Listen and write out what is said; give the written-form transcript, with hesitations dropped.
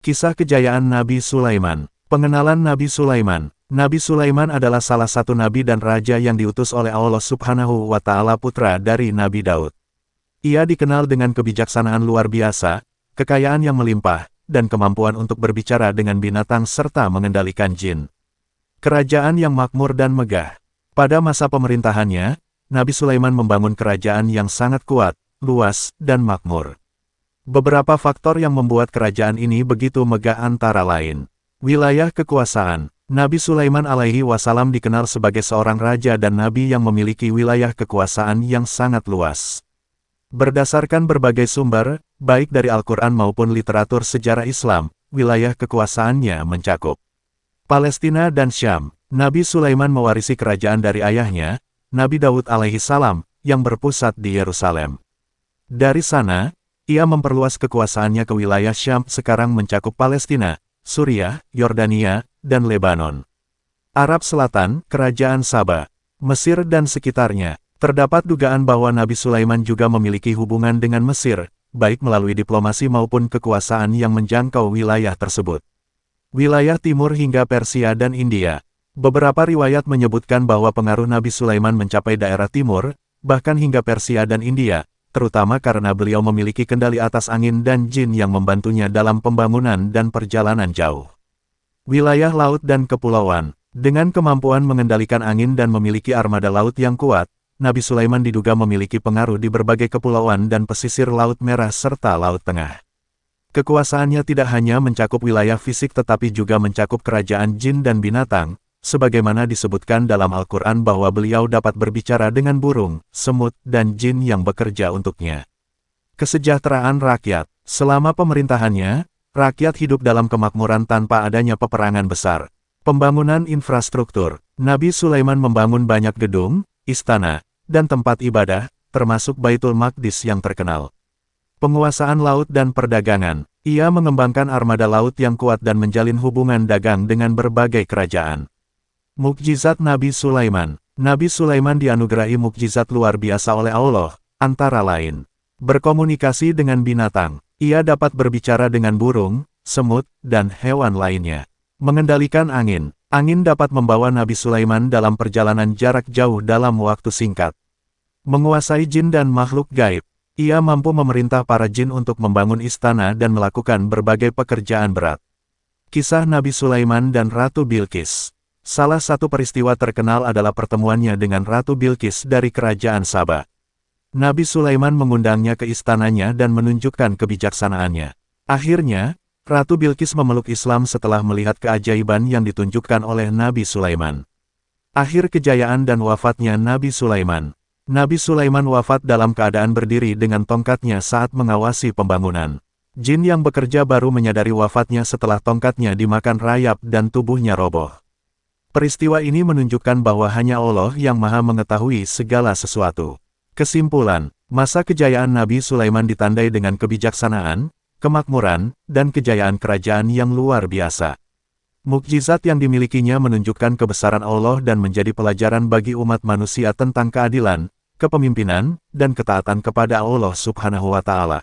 Kisah kejayaan Nabi Sulaiman. Pengenalan Nabi Sulaiman. Nabi Sulaiman adalah salah satu nabi dan raja yang diutus oleh Allah Subhanahu wa Ta'ala, putra dari Nabi Daud. Ia dikenal dengan kebijaksanaan luar biasa, kekayaan yang melimpah, dan kemampuan untuk berbicara dengan binatang serta mengendalikan jin. Kerajaan yang makmur dan megah. Pada masa pemerintahannya, Nabi Sulaiman membangun kerajaan yang sangat kuat, luas, dan makmur. Beberapa faktor yang membuat kerajaan ini begitu megah antara lain. Wilayah kekuasaan. Nabi Sulaiman alaihi wasallam dikenal sebagai seorang raja dan nabi yang memiliki wilayah kekuasaan yang sangat luas. Berdasarkan berbagai sumber, baik dari Al-Quran maupun literatur sejarah Islam, wilayah kekuasaannya mencakup Palestina dan Syam. Nabi Sulaiman mewarisi kerajaan dari ayahnya, Nabi Daud alaihi salam, yang berpusat di Yerusalem. Dari sana, ia memperluas kekuasaannya ke wilayah Syam, sekarang mencakup Palestina, Suriah, Yordania, dan Lebanon. Arab Selatan, Kerajaan Saba, Mesir dan sekitarnya. Terdapat dugaan bahwa Nabi Sulaiman juga memiliki hubungan dengan Mesir, baik melalui diplomasi maupun kekuasaan yang menjangkau wilayah tersebut. Wilayah Timur hingga Persia dan India. Beberapa riwayat menyebutkan bahwa pengaruh Nabi Sulaiman mencapai daerah timur, bahkan hingga Persia dan India, terutama karena beliau memiliki kendali atas angin dan jin yang membantunya dalam pembangunan dan perjalanan jauh. Wilayah laut dan kepulauan. Dengan kemampuan mengendalikan angin dan memiliki armada laut yang kuat, Nabi Sulaiman diduga memiliki pengaruh di berbagai kepulauan dan pesisir Laut Merah serta Laut Tengah. Kekuasaannya tidak hanya mencakup wilayah fisik tetapi juga mencakup kerajaan jin dan binatang, sebagaimana disebutkan dalam Al-Quran bahwa beliau dapat berbicara dengan burung, semut, dan jin yang bekerja untuknya. Kesejahteraan rakyat. Selama pemerintahannya, rakyat hidup dalam kemakmuran tanpa adanya peperangan besar. Pembangunan infrastruktur. Nabi Sulaiman membangun banyak gedung, istana, dan tempat ibadah, termasuk Baitul Maqdis yang terkenal. Penguasaan laut dan perdagangan. Ia mengembangkan armada laut yang kuat dan menjalin hubungan dagang dengan berbagai kerajaan. Mukjizat Nabi Sulaiman. Nabi Sulaiman dianugerahi mukjizat luar biasa oleh Allah, antara lain berkomunikasi dengan binatang. Ia dapat berbicara dengan burung, semut, dan hewan lainnya. Mengendalikan angin. Angin dapat membawa Nabi Sulaiman dalam perjalanan jarak jauh dalam waktu singkat. Menguasai jin dan makhluk gaib. Ia mampu memerintah para jin untuk membangun istana dan melakukan berbagai pekerjaan berat. Kisah Nabi Sulaiman dan Ratu Bilqis. Salah satu peristiwa terkenal adalah pertemuannya dengan Ratu Bilqis dari Kerajaan Saba. Nabi Sulaiman mengundangnya ke istananya dan menunjukkan kebijaksanaannya. Akhirnya, Ratu Bilqis memeluk Islam setelah melihat keajaiban yang ditunjukkan oleh Nabi Sulaiman. Akhir kejayaan dan wafatnya Nabi Sulaiman. Nabi Sulaiman wafat dalam keadaan berdiri dengan tongkatnya saat mengawasi pembangunan. Jin yang bekerja baru menyadari wafatnya setelah tongkatnya dimakan rayap dan tubuhnya roboh. Peristiwa ini menunjukkan bahwa hanya Allah yang Maha mengetahui segala sesuatu. Kesimpulan, masa kejayaan Nabi Sulaiman ditandai dengan kebijaksanaan, kemakmuran, dan kejayaan kerajaan yang luar biasa. Mukjizat yang dimilikinya menunjukkan kebesaran Allah dan menjadi pelajaran bagi umat manusia tentang keadilan, kepemimpinan, dan ketaatan kepada Allah Subhanahu wa Ta'ala.